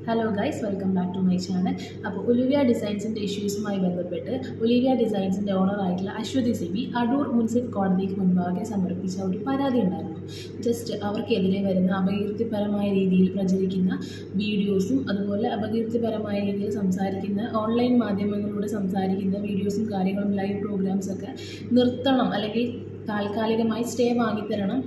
Hello guys, welcome back to my channel. അപ്പോൾ Olivia ഡിസൈൻസിൻ്റെ ഇഷ്യൂസുമായി ബന്ധപ്പെട്ട് ഒലിവിയ ഡിസൈൻസിൻ്റെ ഓണറായിട്ടുള്ള അശ്വതി സിബി അടൂർ മുനിസിപ്പൽ കോടതിക്ക് മുൻപാകെ സമർപ്പിച്ച ഒരു പരാതി ഉണ്ടായിരുന്നു. ജസ്റ്റ് അവർക്കെതിരെ വരുന്ന അപകീർത്തിപരമായ രീതിയിൽ പ്രചരിക്കുന്ന വീഡിയോസും അതുപോലെ അപകീർത്തിപരമായ രീതിയിൽ സംസാരിക്കുന്ന ഓൺലൈൻ മാധ്യമങ്ങളിലൂടെ സംസാരിക്കുന്ന വീഡിയോസും കാര്യങ്ങളും ലൈവ് പ്രോഗ്രാംസൊക്കെ നിർത്തണം, അല്ലെങ്കിൽ താൽക്കാലികമായി സ്റ്റേ വാങ്ങിത്തരണം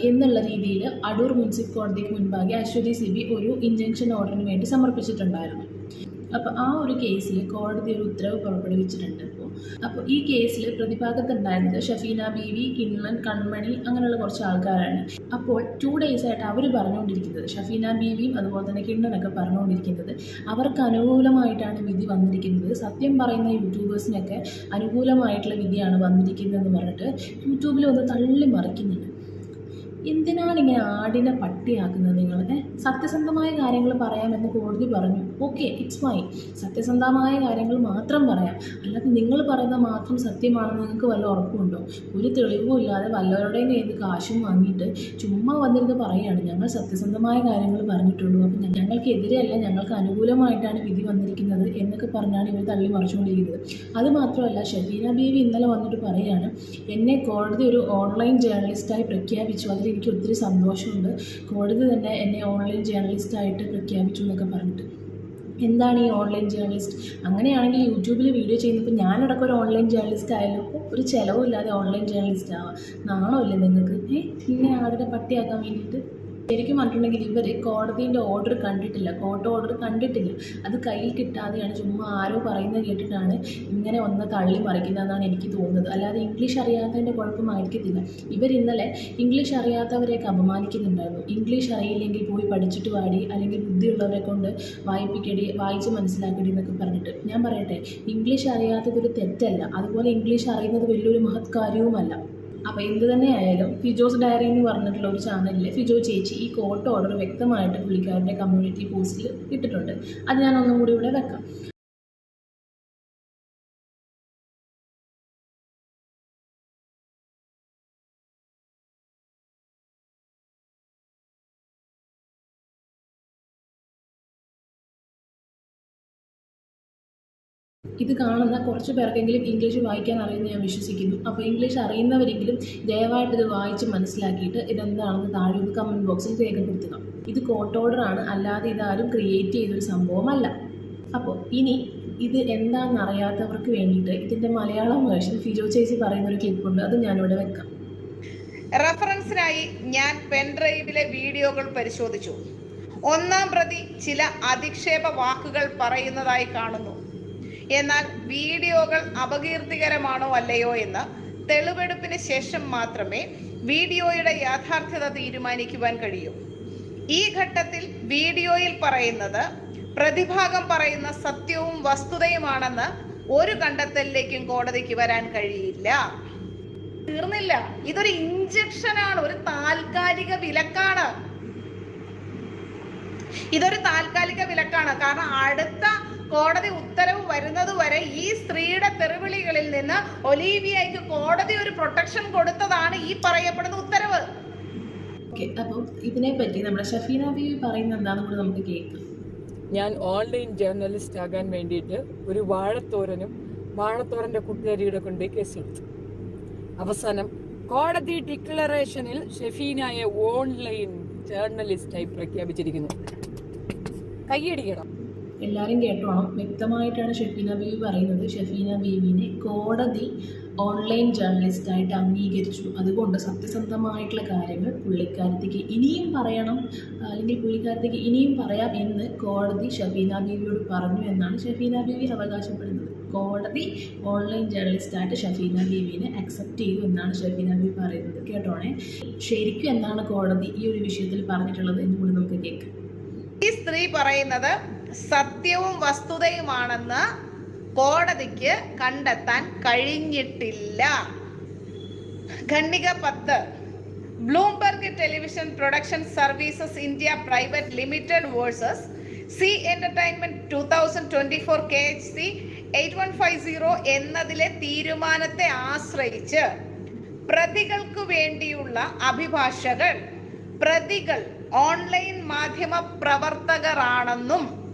എന്നുള്ള രീതിയിൽ അടൂർ മുനിസിപ്പൽ കോടതിക്ക് മുൻപാകെ അശ്വതി സിബി ഒരു ഇൻജങ്ഷൻ ഓർഡറിന് വേണ്ടി സമർപ്പിച്ചിട്ടുണ്ടായിരുന്നു. അപ്പോൾ ആ ഒരു കേസിൽ കോടതി ഒരു ഉത്തരവ് പുറപ്പെടുവിച്ചിട്ടുണ്ട്. അപ്പോൾ ഈ കേസിൽ പ്രതിഭാഗത്തുണ്ടായിരുന്നത് ഷഫീന ബീവി, കിണ്ണൻ, കൺമണി അങ്ങനെയുള്ള കുറച്ച് ആൾക്കാരാണ്. അപ്പോൾ 2 days ആയിട്ട് അവർ പറഞ്ഞുകൊണ്ടിരിക്കുന്നത്, ഷഫീന ബീവിയും അതുപോലെ തന്നെ കിണ്ണനൊക്കെ പറഞ്ഞുകൊണ്ടിരിക്കുന്നത്, അവർക്ക് അനുകൂലമായിട്ടാണ് വിധി വന്നിരിക്കുന്നത്, സത്യം പറയുന്ന യൂട്യൂബേഴ്സിനൊക്കെ അനുകൂലമായിട്ടുള്ള വിധിയാണ് വന്നിരിക്കുന്നതെന്ന് പറഞ്ഞിട്ട് യൂട്യൂബിൽ ഒന്ന് തള്ളി മറിക്കുന്നുണ്ട്. എന്തിനാണ് ഇങ്ങനെ ആടിനെ പട്ടിയാക്കുന്നത്? നിങ്ങൾ സത്യസന്ധമായ കാര്യങ്ങൾ പറയാമെന്ന് കോടതി പറഞ്ഞു. ഓക്കെ, ഇറ്റ്സ് ഫൈൻ, സത്യസന്ധമായ കാര്യങ്ങൾ മാത്രം പറയാം. അല്ലാതെ നിങ്ങൾ പറയുന്ന മാത്രം സത്യമാണെന്ന് നിങ്ങൾക്ക് വല്ല ഉറപ്പുണ്ടോ? ഒരു തെളിവും ഇല്ലാതെ വല്ലവരുടെയും കയ്യിൽ നിന്ന് കാശും വാങ്ങിയിട്ട് ചുമ്മാ വന്നിരുന്ന് പറയുകയാണ് ഞങ്ങൾ സത്യസന്ധമായ കാര്യങ്ങൾ പറഞ്ഞിട്ടുള്ളൂ, അപ്പം ഞങ്ങൾക്കെതിരെയല്ല, ഞങ്ങൾക്ക് അനുകൂലമായിട്ടാണ് വിധി വന്നിരിക്കുന്നത് എന്നൊക്കെ പറഞ്ഞാണ് ഇവർ തള്ളി മറിച്ചുകൊണ്ടിരിക്കുന്നത്. അതുമാത്രമല്ല, ഷഫീന ബീവി ഇന്നലെ വന്നിട്ട് പറയുകയാണ്, എന്നെ കോടതി ഒരു ഓൺലൈൻ ജേർണലിസ്റ്റായി പ്രഖ്യാപിച്ചു, അതിൽ എനിക്ക് ഒത്തിരി സന്തോഷമുണ്ട്, കോടതി തന്നെ എന്നെ ഓൺലൈൻ ജേർണലിസ്റ്റായിട്ട് പ്രഖ്യാപിച്ചു എന്നൊക്കെ പറഞ്ഞിട്ട്. എന്താണ് ഈ ഓൺലൈൻ ജേർണലിസ്റ്റ്? അങ്ങനെയാണെങ്കിൽ യൂട്യൂബിൽ വീഡിയോ ചെയ്യുന്നപ്പോൾ ഞാനിടയ്ക്ക് ഒരു ഓൺലൈൻ ജേർണലിസ്റ്റ് ആയാലും ഒരു ചിലവില്ലാതെ ഓൺലൈൻ ജേർണലിസ്റ്റ് ആവാം. നാണമില്ലേ നിങ്ങൾക്ക്? ഇങ്ങനെ ആളുടെ പട്ടിയാക്കാൻ വേണ്ടിയിട്ട്? ശരിക്കും പറഞ്ഞിട്ടുണ്ടെങ്കിൽ ഇവർ കോടതിൻ്റെ ഓർഡർ കണ്ടിട്ടില്ല, കോർട്ട് ഓർഡർ കണ്ടിട്ടില്ല. അത് കയ്യിൽ കിട്ടാതെയാണ് ചുമ്മാ ആരോ പറയുന്നത് കേട്ടിട്ടാണ് ഇങ്ങനെ ഒന്ന് തള്ളി മറിക്കുന്നതെന്നാണ് എനിക്ക് തോന്നുന്നത്. അല്ലാതെ ഇംഗ്ലീഷ് അറിയാത്തതിൻ്റെ കുഴപ്പമായിരിക്കത്തില്ല. ഇന്നലെ ഇംഗ്ലീഷ് അറിയാത്തവരെയൊക്കെ അപമാനിക്കുന്നുണ്ടായിരുന്നു. ഇംഗ്ലീഷ് അറിയില്ലെങ്കിൽ പോയി പഠിച്ചിട്ട് വാടി, അല്ലെങ്കിൽ ബുദ്ധിയുള്ളവരെ കൊണ്ട് വായിപ്പിക്കടി, വായിച്ച് മനസ്സിലാക്കടി എന്നൊക്കെ പറഞ്ഞിട്ട്. ഞാൻ പറയട്ടെ, ഇംഗ്ലീഷ് അറിയാത്തതൊരു തെറ്റല്ല, അതുപോലെ ഇംഗ്ലീഷ് അറിയുന്നത് വലിയൊരു മഹത് കാര്യവുമല്ല. അപ്പോൾ എന്ത് തന്നെയായാലും ഫിജോസ് ഡയറി എന്ന് പറഞ്ഞിട്ടുള്ള ഒരു ചാനലിൽ ഫിജോ ചേച്ചി ഈ കോർട്ട് ഓർഡർ വ്യക്തമായിട്ട് പുള്ളിക്കാരുടെ കമ്മ്യൂണിറ്റി പോസ്റ്റിൽ ഇട്ടിട്ടുണ്ട്. അത് ഞാൻ ഒന്നും കൂടി ഇവിടെ വെക്കാം. ഇത് കാണുന്ന കുറച്ച് പേർക്കെങ്കിലും ഇംഗ്ലീഷ് വായിക്കാൻ അറിയുമെന്ന് ഞാൻ വിശ്വസിക്കുന്നു. അപ്പോൾ ഇംഗ്ലീഷ് അറിയുന്നവരെങ്കിലും ദയവായിട്ട് ഇത് വായിച്ച് മനസ്സിലാക്കിയിട്ട് ഇതെന്താണെന്ന് താഴെ ഒരു കമൻറ്റ് ബോക്സിൽ രേഖപ്പെടുത്തുക. ഇത് കോർട്ട് ഓർഡറാണ്, അല്ലാതെ ഇതാരും ക്രിയേറ്റ് ചെയ്തൊരു സംഭവമല്ല. അപ്പോൾ ഇനി ഇത് എന്താണെന്ന് അറിയാത്തവർക്ക് വേണ്ടിയിട്ട് ഇതിൻ്റെ മലയാളം വേർഷൻ ഫിജോ ചേച്ചി പറയുന്നൊരു ക്ലിപ്പുണ്ട്, അത് ഞാനിവിടെ വെക്കാം. റഫറൻസിനായി ഞാൻ പെൻഡ്രൈവിലെ വീഡിയോകൾ പരിശോധിച്ചു. 1-ാം പ്രതി ചില അധിക്ഷേപ വാക്കുകൾ പറയുന്നതായി കാണുന്നു. എന്നാൽ വീഡിയോകൾ അപകീർത്തികരമാണോ അല്ലയോ എന്ന് തെളിവെടുപ്പിന് ശേഷം മാത്രമേ വീഡിയോയുടെ യാഥാർത്ഥ്യത തീരുമാനിക്കുവാൻ കഴിയൂ. ഈ ഘട്ടത്തിൽ വീഡിയോയിൽ പറയുന്നത് പ്രതിഭാഗം പറയുന്ന സത്യവും വസ്തുതയുമാണെന്ന് ഒരു കണ്ടെത്തലിലേക്കും കോടതിക്ക് വരാൻ കഴിയില്ല. തീർന്നില്ല, ഇതൊരു ഇഞ്ചക്ഷനാണ്, ഒരു താൽക്കാലിക വിലക്കാണ്. കാരണം അടുത്ത കോടതി ഉത്തരവ് വരുന്നത് വരെ ഈ സ്ത്രീയുടെ തെറിവിളികളിൽ നിന്ന് ഒലീവിയയ്ക്ക് കോടതി ഒരു പ്രൊട്ടക്ഷൻ കൊടുത്തതാണ് ഈ പറയപ്പെടുന്ന ഉത്തരവ്. ഓക്കെ, അപ്പോൾ ഇതിനെപ്പറ്റി നമ്മുടെ ഷഫീന ബീവി പറയുന്നത് എന്താണെന്ന് കൂടി നമുക്ക് കേൾക്കാം. ഞാൻ ഓൺലൈൻ ജേർണലിസ്റ്റ് ആകാൻ വേണ്ടിയിട്ട് ഒരു വാഴത്തോരൻ്റെ കുട്ടികാരിയുടെ കൊണ്ട് കേസെടുത്തു. അവസാനം കോടതി ഡിക്ലറേഷനിൽ ഷഫീനയെ ഓൺലൈൻ ജേർണലിസ്റ്റായി പ്രഖ്യാപിച്ചിരിക്കുന്നു. കൈയടിക്കണം. എല്ലാവരും കേട്ടോണം, വ്യക്തമായിട്ടാണ് ഷഫീന ബീവി പറയുന്നത്. ഷഫീന ബീവിനെ കോടതി ഓൺലൈൻ ജേർണലിസ്റ്റായിട്ട് അംഗീകരിച്ചു. അതുകൊണ്ട് സത്യസന്ധമായിട്ടുള്ള കാര്യങ്ങൾ പുള്ളിക്കാരത്തേക്ക് ഇനിയും പറയണം, അല്ലെങ്കിൽ പുള്ളിക്കാരത്തേക്ക് ഇനിയും പറയാം എന്ന് കോടതി ഷഫീന ബീവിയോട് പറഞ്ഞു എന്നാണ് ഷഫീന ബീവി അവകാശപ്പെടുന്നത്. കോടതി ഓൺലൈൻ ജേർണലിസ്റ്റായിട്ട് ഷഫീന ബീവിനെ അക്സെപ്റ്റ് ചെയ്തു എന്നാണ് ഷഫീന ബീവി പറയുന്നത്. കേട്ടോണേ, ശരിക്കും എന്താണ് കോടതി ഈ ഒരു വിഷയത്തിൽ പറഞ്ഞിട്ടുള്ളത് എന്ന് കൂടി നമുക്ക് കേൾക്കാം. ഈ സ്ത്രീ പറയുന്നത് സത്യവും വസ്തുതയുമാണെന്ന് കോടതിക്ക് കണ്ടെത്താൻ കഴിഞ്ഞിട്ടില്ല. ഖണ്ഡിക 10 Bloomberg television production services India private limited versus C entertainment 2024 KHC 8150 എന്നതിലെ തീരുമാനത്തെ ആശ്രയിച്ച് പ്രതികൾക്ക് വേണ്ടിയുള്ള അഭിഭാഷകർ പ്രതികൾ ഓൺലൈൻ മാധ്യമ പ്രവർത്തകരാണെന്നും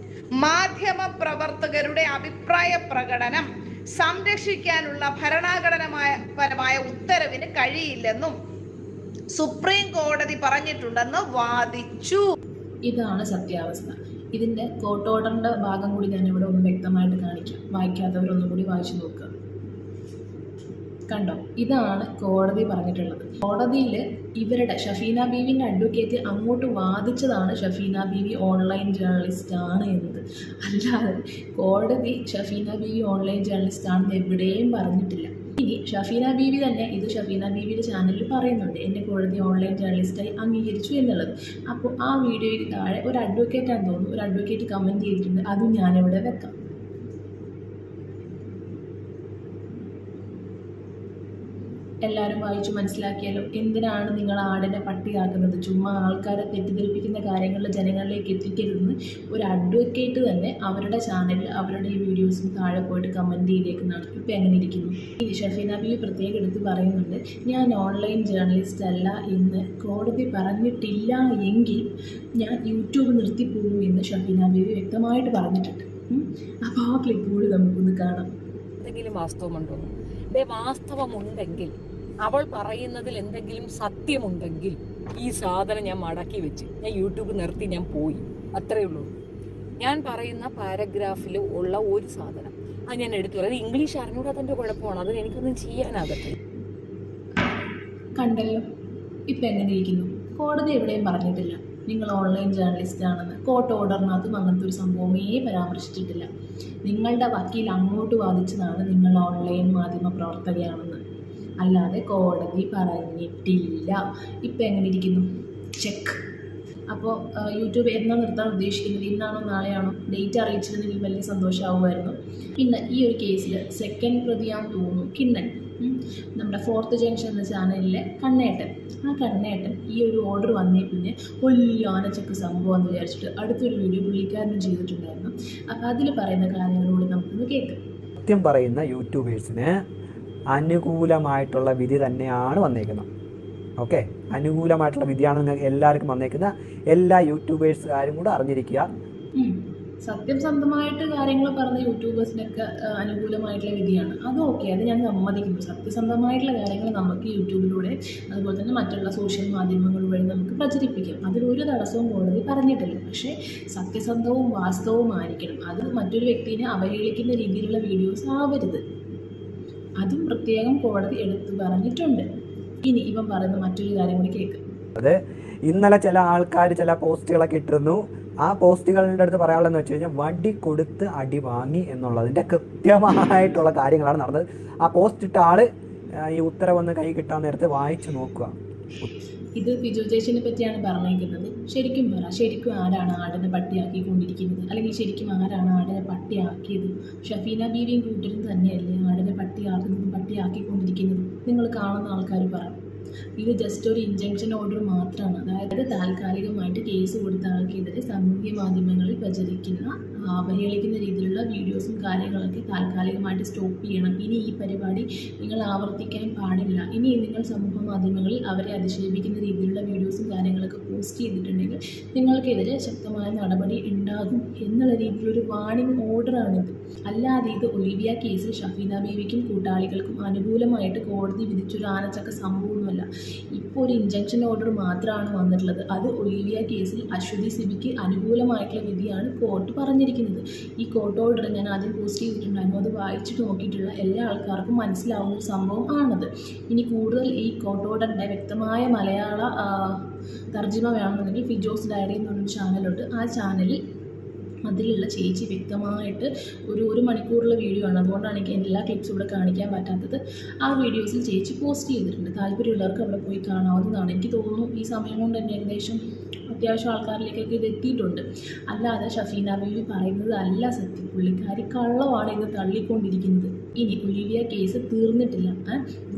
മാധ്യമ പ്രവർത്തകരുടെ അഭിപ്രായ പ്രകടനം സംരക്ഷിക്കാനുള്ള ഭരണഘടനാപരമായ ഉത്തരവിന് കഴിയില്ലെന്നും സുപ്രീം കോടതി പറഞ്ഞിട്ടുണ്ടെന്ന് വാദിച്ചു. ഇതാണ് സത്യാവസ്ഥ. ഇതിൻ്റെ കോർട്ട് ഓർഡറിൻ്റെ ഭാഗം കൂടി ഞാനിവിടെ ഒന്ന് വ്യക്തമായിട്ട് കാണിക്കാം. വായിക്കാത്തവരൊന്നും കൂടി വായിച്ചു നോക്കുക. കണ്ടോ, ഇതാണ് കോടതി പറഞ്ഞിട്ടുള്ളത്. കോടതിയിൽ ഇവരുടെ ഷഫീന ബീവിൻ്റെ അഡ്വക്കേറ്റ് അങ്ങോട്ട് വാദിച്ചതാണ് ഷഫീന ബീവി ഓൺലൈൻ ജേർണലിസ്റ്റ് ആണ് എന്നത്. അല്ലാതെ കോടതി ഷഫീന ബീവി ഓൺലൈൻ ജേർണലിസ്റ്റ് ആണെന്ന് എവിടെയും പറഞ്ഞിട്ടില്ല. ഇനി ഷഫീന ബീവി തന്നെ ഇത് ഷഫീന ബീവിയുടെ ചാനലിൽ പറയുന്നുണ്ട്, എന്നെ കോടതി ഓൺലൈൻ ജേർണലിസ്റ്റായി അംഗീകരിച്ചു എന്നുള്ളത്. അപ്പോൾ ആ വീഡിയോയ്ക്ക് താഴെ ഒരു അഡ്വക്കേറ്റാണെന്ന് തോന്നുന്നു, ഒരു അഡ്വക്കേറ്റ് കമൻറ്റ് ചെയ്തിട്ടുണ്ട്. അതും ഞാനിവിടെ വെക്കാം. എല്ലാവരും വായിച്ചു മനസ്സിലാക്കിയാലോ. എന്തിനാണ് നിങ്ങൾ ആടിനെ പട്ടിയാക്കുന്നത്? ചുമ്മാ ആൾക്കാരെ തെറ്റിദ്ധരിപ്പിക്കുന്ന കാര്യങ്ങൾ ജനങ്ങളിലേക്ക് എത്തിക്കരുതെന്ന് ഒരു അഡ്വക്കേറ്റ് തന്നെ അവരുടെ ചാനലിൽ അവരുടെ ഈ വീഡിയോസിന് താഴെ പോയിട്ട് കമൻറ്റ് ചെയ്തേക്കുന്നതാണ്. ഇപ്പം എങ്ങനെ ഇരിക്കുന്നു? ഈ ഷഫീന ബീവി പ്രത്യേകം എടുത്ത് പറയുന്നുണ്ട്, ഞാൻ ഓൺലൈൻ ജേർണലിസ്റ്റ് അല്ല എന്ന് കോടതി പറഞ്ഞിട്ടില്ല എങ്കിൽ ഞാൻ യൂട്യൂബ് നിർത്തിപ്പോകും എന്ന് ഷഫീന ബീവി വ്യക്തമായിട്ട് പറഞ്ഞിട്ടുണ്ട്. അപ്പോൾ ആ ക്ലിപ്പ് കൂടി നമുക്കൊന്ന് കാണാം. എന്തെങ്കിലും വാസ്തവമുണ്ടോ? വാസ്തവമുണ്ടെങ്കിൽ, അവൾ പറയുന്നതിൽ എന്തെങ്കിലും സത്യമുണ്ടെങ്കിൽ ഈ സാധനം ഞാൻ മടക്കി വെച്ച് ഞാൻ യൂട്യൂബ് നിർത്തി ഞാൻ പോയി. അത്രയേ ഉള്ളൂ. ഞാൻ പറയുന്ന പാരഗ്രാഫിൽ ഉള്ള ഒരു സാധനം അത് ഞാൻ എടുത്തു പറയും. ഇംഗ്ലീഷ് അറിഞ്ഞൂടെ, അതെൻ്റെ കുഴപ്പമാണ്. അത് എനിക്കൊന്നും ചെയ്യാനാകട്ടെ. കണ്ടല്ലോ ഇപ്പം എങ്ങനെ ഇരിക്കുന്നു. കോടതി എവിടെയും പറഞ്ഞിട്ടില്ല നിങ്ങൾ ഓൺലൈൻ ജേർണലിസ്റ്റ് ആണെന്ന്. കോർട്ട് ഓർഡറിനകത്തും അങ്ങനത്തെ ഒരു സംഭവമേ പരാമർശിച്ചിട്ടില്ല. നിങ്ങളുടെ വക്കീൽ അങ്ങോട്ട് വാദിച്ചതാണ് നിങ്ങൾ ഓൺലൈൻ മാധ്യമ പ്രവർത്തകയാണെന്ന്, അല്ലാതെ കോടതി പറഞ്ഞിട്ടില്ല. ഇപ്പം എങ്ങനെ ഇരിക്കുന്നു? ചെക്ക്. അപ്പോൾ യൂട്യൂബ് എന്നാ നിർത്താൻ ഉദ്ദേശിക്കുന്നത്? ഇന്നാണോ നാളെയാണോ? ഡേറ്റ് അറിയിച്ചിരുന്നെങ്കിൽ വലിയ സന്തോഷമാവുമായിരുന്നു. പിന്നെ ഈ ഒരു കേസിൽ സെക്കൻഡ് പ്രതിയാണെന്ന് തോന്നുന്നു കിണ്ണൻ, നമ്മുടെ ഫോർത്ത് ജംഗ്ഷൻ എന്ന ചാനലിലെ കണ്ണേട്ടൻ. ആ കണ്ണേട്ടൻ ഈ ഒരു ഓർഡർ വന്നേ പിന്നെ വലിയ ആനച്ചക്ക് സംഭവം എന്ന് വിചാരിച്ചിട്ട് അടുത്തൊരു വീഡിയോ പുള്ളിക്കാരനും ചെയ്തിട്ടുണ്ടായിരുന്നു. അപ്പോൾ അതിൽ പറയുന്ന കാര്യങ്ങളോട് നമുക്കൊന്ന് കേൾക്കാം. സത്യം പറയുന്ന യൂട്യൂബേഴ്സിന് അനുകൂലമായിട്ടുള്ള വിധി തന്നെയാണ് വന്നേക്കുന്നത്. ഓക്കെ, അനുകൂലമായിട്ടുള്ള വിധിയാണ് നിങ്ങൾക്ക് എല്ലാവർക്കും വന്നേക്കുന്നത്. എല്ലാ യൂട്യൂബേഴ്സുകാരും കൂടെ അറിഞ്ഞിരിക്കുക. സത്യസന്ധമായിട്ട് കാര്യങ്ങൾ പറഞ്ഞ യൂട്യൂബേഴ്സിനൊക്കെ അനുകൂലമായിട്ടുള്ള വിധിയാണ്. അത് ഓക്കെ, അത് ഞാൻ സമ്മതിക്കുന്നു. സത്യസന്ധമായിട്ടുള്ള കാര്യങ്ങൾ നമുക്ക് യൂട്യൂബിലൂടെ അതുപോലെ തന്നെ മറ്റുള്ള സോഷ്യൽ മാധ്യമങ്ങൾ വഴി നമുക്ക് പ്രചരിപ്പിക്കാം. അതിലൊരു തടസ്സവും കോടതി പറഞ്ഞിട്ടില്ല. പക്ഷേ സത്യസന്ധവും വാസ്തവവുമായിരിക്കണം. അത് മറ്റൊരു വ്യക്തിനെ അവഹേളിക്കുന്ന രീതിയിലുള്ള വീഡിയോസ് ആവരുത്. അതും പ്രത്യേകം കോടതി എടുത്തു പറഞ്ഞിട്ടുണ്ട്. ഇനി ഇവൻ പറയുന്ന മറ്റൊരു കാര്യം കൂടി കേൾക്കാം. അത് ഇന്നലെ ചില ആൾക്കാർ ചില പോസ്റ്റുകളൊക്കെ ഇട്ടിരുന്നു. ആ പോസ്റ്റുകളുടെ അടുത്ത് പറയാനുള്ളതെന്ന് വെച്ച് കഴിഞ്ഞാൽ വടി കൊടുത്ത് അടി വാങ്ങി എന്നുള്ളതിൻ്റെ കൃത്യമായിട്ടുള്ള കാര്യങ്ങളാണ് നടന്നത്. ആ പോസ്റ്റ് ഇട്ട ആള് ഈ ഉത്തരവൊന്ന് കൈ കിട്ടാൻ നേരത്തെ വായിച്ചു നോക്കുക. ഇത് ബിജു ജേഷിനെ പറ്റിയാണ് പറഞ്ഞേക്കുന്നത്. ശരിക്കും പറ, ശരിക്കും ആരാണ് ആടിനെ പട്ടിയാക്കിക്കൊണ്ടിരിക്കുന്നത്? അല്ലെങ്കിൽ ശരിക്കും ആരാണ് ആടിനെ പട്ടിയാക്കിയത്? ഷഫീന ബീവിയും കൂട്ടരും തന്നെയല്ലേ ആടിനെ പട്ടിയാക്കുന്നതും പട്ടിയാക്കിക്കൊണ്ടിരിക്കുന്നതും? നിങ്ങൾ കാണുന്ന ആൾക്കാർ പറ. ഇത് ജസ്റ്റ് ഒരു ഇൻജങ്ഷൻ ഓർഡർ മാത്രമാണ്. അതായത് താൽക്കാലികമായിട്ട് കേസ് കൊടുത്ത ആൾക്കെതിരെ സാമൂഹ്യ മാധ്യമങ്ങളിൽ പ്രചരിക്കുന്ന അവഹേളിക്കുന്ന രീതിയിലുള്ള വീഡിയോസും കാര്യങ്ങളൊക്കെ താൽക്കാലികമായിട്ട് സ്റ്റോപ്പ് ചെയ്യണം. ഇനി ഈ പരിപാടി നിങ്ങൾ ആവർത്തിക്കാൻ പാടില്ല. ഇനി നിങ്ങൾ സമൂഹ മാധ്യമങ്ങളിൽ അവരെ അധിക്ഷേപിക്കുന്ന രീതിയിലുള്ള വീഡിയോസും കാര്യങ്ങളൊക്കെ പോസ്റ്റ് ചെയ്തിട്ടുണ്ടെങ്കിൽ നിങ്ങൾക്കെതിരെ ശക്തമായ നടപടി ഉണ്ടാകും എന്നുള്ള രീതിയിലൊരു വാണിംഗ് ഓർഡറാണിത്. അല്ലാതെ ഇത് ഒലിവിയ കേസിൽ ഷഫീന ബീവിക്കും കൂട്ടാളികൾക്കും അനുകൂലമായിട്ട് കോടതി വിധിച്ചൊരു ആനച്ചക്ക സംഭവമൊന്നുമല്ല. ഇപ്പോൾ ഒരു ഇൻജങ്ഷൻ ഓർഡർ മാത്രമാണ് വന്നിട്ടുള്ളത്. അത് ഒലിവിയ കേസിൽ അശ്വതി സിബിക്ക് അനുകൂലമായിട്ടുള്ള വിധിയാണ് കോർട്ട് പറഞ്ഞിരിക്കുന്നത്. ഈ കോർട്ട് ഓർഡർ ഞാൻ ആദ്യം പോസ്റ്റ് ചെയ്തിട്ടുണ്ടായിരുന്നു. അത് വായിച്ചിട്ട് നോക്കിയിട്ടുള്ള എല്ലാ ആൾക്കാർക്കും മനസ്സിലാവുന്ന ഒരു സംഭവം ആണത്. ഇനി കൂടുതൽ ഈ കോർട്ട് ഓർഡറിൻ്റെ വ്യക്തമായ മലയാള തർജ്ജിമ വേണമെന്നുണ്ടെങ്കിൽ ഫിജോസ് ഡയറി എന്ന് പറഞ്ഞൊരു ചാനലുണ്ട്. ആ ചാനലിൽ അതിലുള്ള ചേച്ചി വ്യക്തമായിട്ട് ഒരു മണിക്കൂറുള്ള വീഡിയോ ആണ്. അതുകൊണ്ടാണ് എനിക്ക് എല്ലാ ക്ലിപ്സും ഇവിടെ കാണിക്കാൻ പറ്റാത്തത്. ആ വീഡിയോസിൽ ചേച്ചി പോസ്റ്റ് ചെയ്തിട്ടുണ്ട്. താല്പര്യമുള്ളവർക്ക് അവിടെ പോയി കാണാവുന്നതാണ്. എനിക്ക് തോന്നുന്നു ഈ സമയം കൊണ്ട് തന്നെ ഏകദേശം അത്യാവശ്യം ആൾക്കാരിലേക്കൊക്കെ ഇത് എത്തിയിട്ടുണ്ട്. അല്ലാതെ ഷഫീന ബീവി പറയുന്നത് അല്ല സത്യം. പുള്ളിക്കാരി കള്ളമാണ് ഇന്ന് തള്ളിക്കൊണ്ടിരിക്കുന്നത്. ഇനി ഒലിവിയ കേസ് തീർന്നിട്ടില്ല.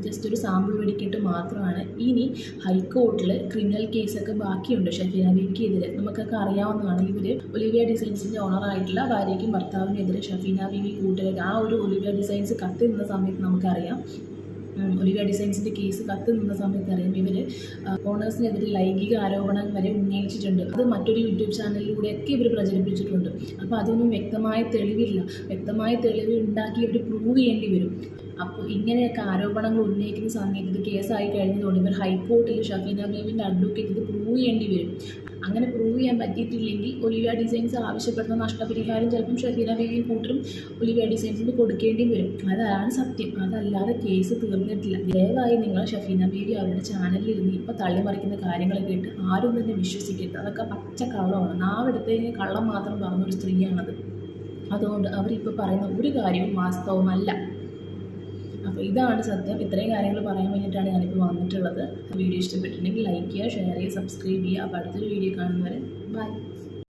ജസ്റ്റ് ഒരു സാമ്പിൾ വെടിക്കെട്ട് മാത്രമാണ്. ഇനി ഹൈക്കോർട്ടിൽ ക്രിമിനൽ കേസൊക്കെ ബാക്കിയുണ്ട് ഷഫീന ബീവിക്കെതിരെ. നമുക്കൊക്കെ അറിയാവുന്നതാണ്. ഇവർ ഒലിവിയ ഡിസൈൻസിൻ്റെ ഓണറായിട്ടുള്ള ഭാര്യയ്ക്കും ഭർത്താവിനെതിരെ ഷഫീന ബീവി കൂട്ടുകാർ ആ ഒരു ഒലിവിയ ഡിസൈൻസ് കത്ത് നിന്ന സമയത്ത് നമുക്കറിയാം ഒലിവിയ ഡിസൈൻസിൻ്റെ കേസ് കത്ത് നിന്ന സമയത്ത് അറിയാം ഇവർ ഓണേഴ്സിനെതിരെ ലൈംഗിക ആരോപണം വരെ ഉന്നയിച്ചിട്ടുണ്ട്. അത് മറ്റൊരു യൂട്യൂബ് ചാനലിലൂടെയൊക്കെ ഇവർ പ്രചരിപ്പിച്ചിട്ടുണ്ട്. അപ്പോൾ അതൊന്നും വ്യക്തമായ തെളിവില്ല. വ്യക്തമായ തെളിവ് ഉണ്ടാക്കി ഇവർ പ്രൂവ് ചെയ്യേണ്ടി വരും. അപ്പോൾ ഇങ്ങനെയൊക്കെ ആരോപണങ്ങൾ ഉന്നയിക്കുന്ന സമയത്ത് ഇത് കേസായി കഴിഞ്ഞതുകൊണ്ട് ഇവർ ഹൈക്കോർട്ടിൽ ഷഫീന ബീവിൻ്റെ അഡ്വക്കേറ്റ് ഇത് പ്രൂവ് ചെയ്യേണ്ടി വരും. അങ്ങനെ പ്രൂവ് ചെയ്യാൻ പറ്റിയിട്ടില്ലെങ്കിൽ ഒലിവിയ ഡിസൈൻസ് ആവശ്യപ്പെടുന്ന നഷ്ടപരിഹാരം ചിലപ്പം ഷഫീന ബീവിയും കൂട്ടരും ഒലിവിയ ഡിസൈൻസിന് കൊടുക്കേണ്ടി വരും. അതാണ് സത്യം. അതല്ലാതെ കേസ് തീർന്നിട്ടില്ല. ദയവായി നിങ്ങൾ ഷഫീന ബീവി അവരുടെ ചാനലിൽ ഇരുന്ന് ഇപ്പോൾ തള്ളിമറിക്കുന്ന കാര്യങ്ങൾ കേട്ട് ആരും തന്നെ വിശ്വസിക്കരുത്. അതൊക്കെ പച്ച കള്ളമാണ്. നാവെടുത്തതിന് കള്ളം മാത്രം പറഞ്ഞൊരു സ്ത്രീയാണത്. അതുകൊണ്ട് അവരിപ്പോൾ പറയുന്ന ഒരു കാര്യവും വാസ്തവമല്ല. അപ്പോൾ ഇതാണ് സത്യം. ഇത്രയും കാര്യങ്ങൾ പറയാൻ വേണ്ടിയിട്ടാണ് ഞാനിപ്പോൾ വന്നിട്ടുള്ളത്. വീഡിയോ ഇഷ്ടപ്പെട്ടിട്ടുണ്ടെങ്കിൽ ലൈക്ക് ചെയ്യുക, ഷെയർ ചെയ്യുക, സബ്സ്ക്രൈബ് ചെയ്യുക. അപ്പോൾ അടുത്തൊരു വീഡിയോ കാണുന്നവരെ ബൈ.